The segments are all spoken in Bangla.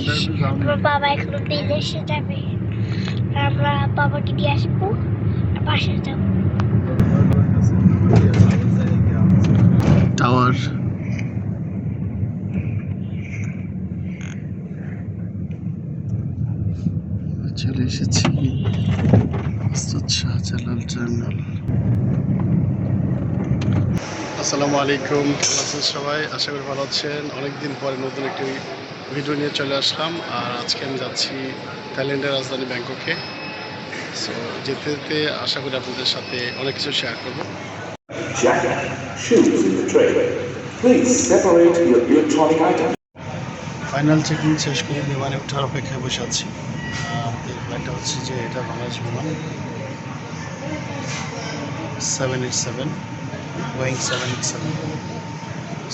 আমার বাবা এখনো বিদেশে যাবে, আমরা বাবাকে দিয়ে আসবো আর বাসায় যাবো। টাওয়ার চলে এসেছি শাহজালাল টার্মিনাল। আসসালামু আলাইকুম, কেমন আছেন সবাই? আশা করি ভালো আছেন। অনেকদিন পরে নতুন একটি ভিডিও নিয়ে চলে আসলাম। আর আজকে আমি যাচ্ছি থাইল্যান্ডের রাজধানী ব্যাংককে। সো যেতে যেতে আশা করি আপনাদের সাথে অনেক কিছু শেয়ার করবো। ফাইনাল চেকিং শেষ করে বিমানে ওঠার অপেক্ষায় বসে আছি। আমাদের ফ্লাইটটা হচ্ছে যে এটা বাংলাদেশ বিমান 787, গোয়িং 787।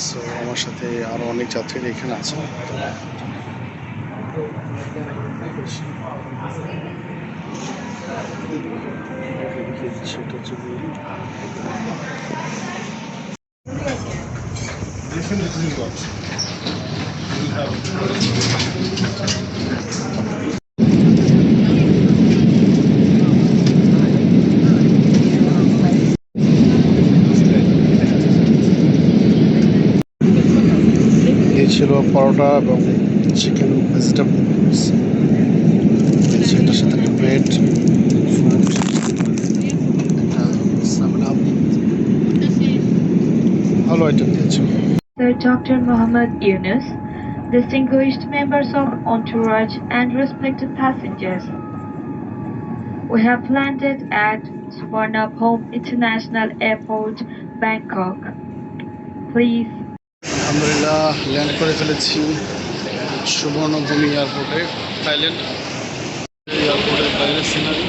সো আমার সাথে আরও অনেক যাত্রীরা এখানে আছে। সেটা হচ্ছে এই ছিল পরোটা এবং চিকেন ভেজিটেবলস, সেটার সাথে একটা ব্রেড, ফ্রুট, একটা সামন আপ, ভালো আইটেম দিয়েছে। Sir Dr. Mohammad Yunus, distinguished members of entourage and respected passengers. We have landed at Suvarnabhumi International Airport, Bangkok. Please. আলহামদুলিল্লাহ ল্যান্ড করে ফেলেছি সুবর্ণভূমি এয়ারপোর্টে, থাইল্যান্ড এয়ারপোর্টের বাইরের সিনারি।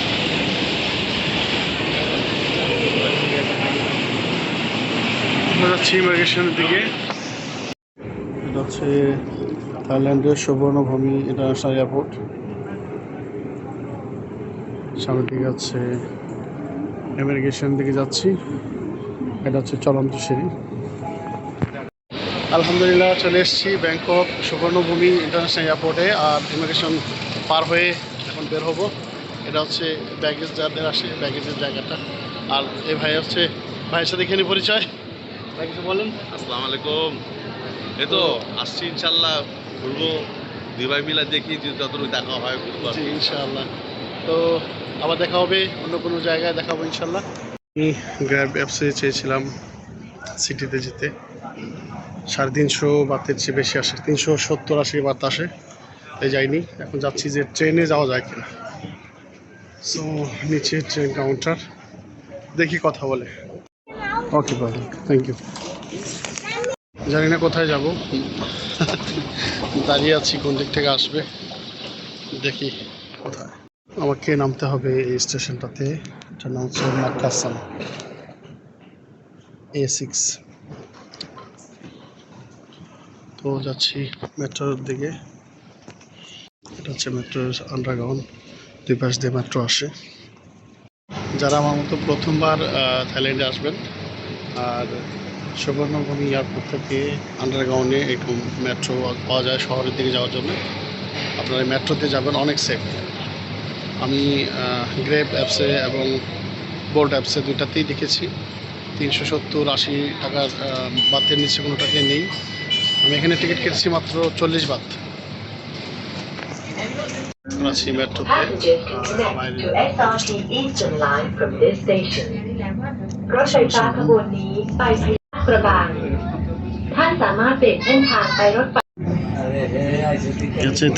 আমরা যাচ্ছি ইমিগ্রেশনের দিকে। এটা হচ্ছে থাইল্যান্ডের সুবর্ণভূমি ইন্টারন্যাশনাল এয়ারপোর্ট। সামনের দিকে হচ্ছে ইমিগ্রেশন দিকে যাচ্ছি। এটা হচ্ছে চলন্ত সিঁড়ি। আলহামদুলিল্লাহ চলে এসেছি ব্যাংকক সুবর্ণভূমি ইন্টারন্যাশনাল এয়ারপোর্টে। আর ইমিগ্রেশন পার হয়ে এখন বের হবো। এটা হচ্ছে ব্যাগেজ যাদের আসে ব্যাগেজের জায়গাটা। আর এই ভাই হচ্ছে, ভাইয়ের সাথে এখানে পরিচয়। ভাই কিছু বলেন। আসসালামু আলাইকুম। এই তো আসছি ইনশাল্লাহ, ঘুরবো দুই ভাই মিলে, দেখি যে যতটুকু দেখা হয় ঘুরবো। জি ইনশাআল্লাহ। তো আবার দেখা হবে অন্য কোনো জায়গায়, দেখা হবে ইনশাল্লাহ। আমি গ্র্যাব অ্যাপসে চেয়েছিলাম সিটিতে যেতে, 350 বাতের চেয়ে বেশি আসে, 370-80 বাত আসে, তাই যাইনি। এখন যাচ্ছি যে ট্রেনে যাওয়া যায় কিনা। সো নিচে ট্রেন কাউন্টার, দেখি কথা বলে। ওকে ভালো, থ্যাংক ইউ। জানি না কোথায় যাব, দাঁড়িয়ে আছি কোন দিক থেকে আসবে, দেখি কোথায়। আমাকে নামতে হবে এই স্টেশনটাতে, এটার নাম হচ্ছে মাক্কাসাম A6। তো যাচ্ছি মেট্রোর দিকে। এটা হচ্ছে মেট্রোর আন্ডারগ্রাউন্ড, দুই পাশ দিয়ে মেট্রো আসে। যারা আমার মতো প্রথমবার থাইল্যান্ডে আসবেন আর সুবর্ণভূমি এয়ারপোর্ট থেকে আন্ডারগ্রাউন্ডে একটু মেট্রো পাওয়া যায় শহরের দিকে যাওয়ার জন্য, আপনারা মেট্রোতে যাবেন, অনেক সেফ। আমি গ্র্যাব অ্যাপসে এবং বোল্ট অ্যাপসে দুইটাতেই দেখেছি 370-80 টাকার বাতের নিচে কোনোটাকে নেই। আমি এখানে টিকিট কেটেছি মাত্র 40 বাত। আছি মেট্রোতে।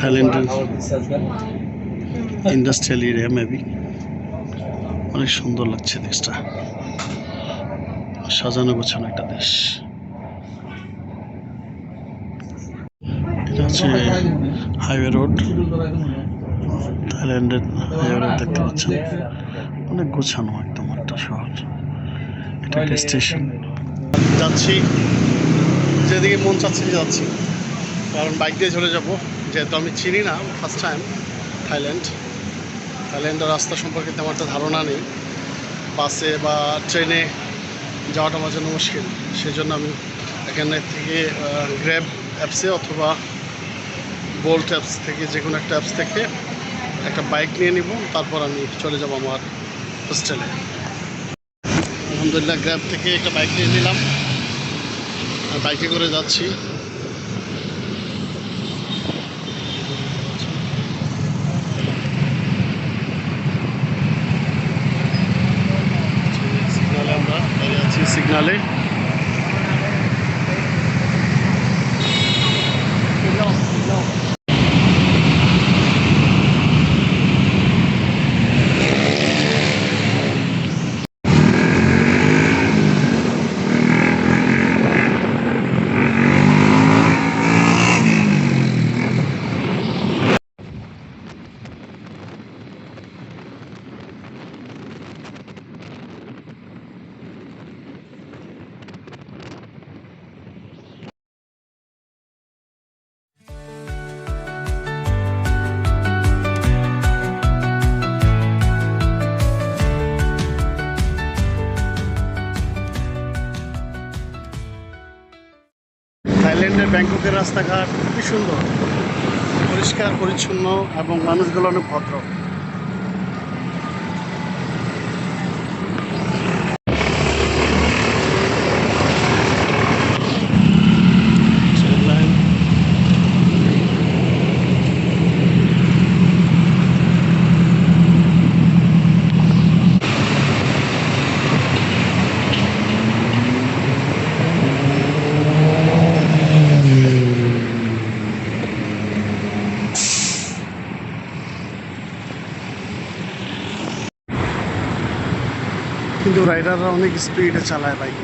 থাইল্যান্ডের ইন্ডাস্ট্রিয়াল এরিয়া, মেবি অনেক সুন্দর লাগছে দেশটা, সাজানো গোছানো একটা দেশ। এটা হচ্ছে হাইওয়ে রোড, থাইল্যান্ডের হাইওয়ে রোড দেখতে পাচ্ছেন, অনেক গোছানো একদম একটা শহর। এটা একটা স্টেশন। যাচ্ছি যেদিকে মন চাচ্ছে যাচ্ছি, কারণ বাইক দিয়ে চলে যাব, যেহেতু আমি চিনি না, ফার্স্ট টাইম থাইল্যান্ডের রাস্তা সম্পর্কে তেমন একটা ধারণা নেই। বাসে বা ট্রেনে যাওয়াটা আমার জন্য মুশকিল, সেই জন্য আমি এখানে থেকে গ্র্যাব অ্যাপসে অথবা বোল্ট অ্যাপস থেকে, যে কোনো একটা অ্যাপস থেকে একটা বাইক নিয়ে নিব, তারপর আমি চলে যাব আমার হোস্টেলে। আলহামদুলিল্লাহ গ্র্যাব থেকে একটা বাইক নিয়ে নিলাম, আর বাইকে করে যাচ্ছি। সিগনালে আমরা দাঁড়িয়ে আছি, সিগনালে। থাইল্যান্ডের ব্যাংককের রাস্তাঘাট খুবই সুন্দর, পরিষ্কার পরিচ্ছন্ন এবং মানুষগুলো অনেক ভদ্র। কিন্তু রাইডাররা অনেক স্পিডে চালায় বাইক।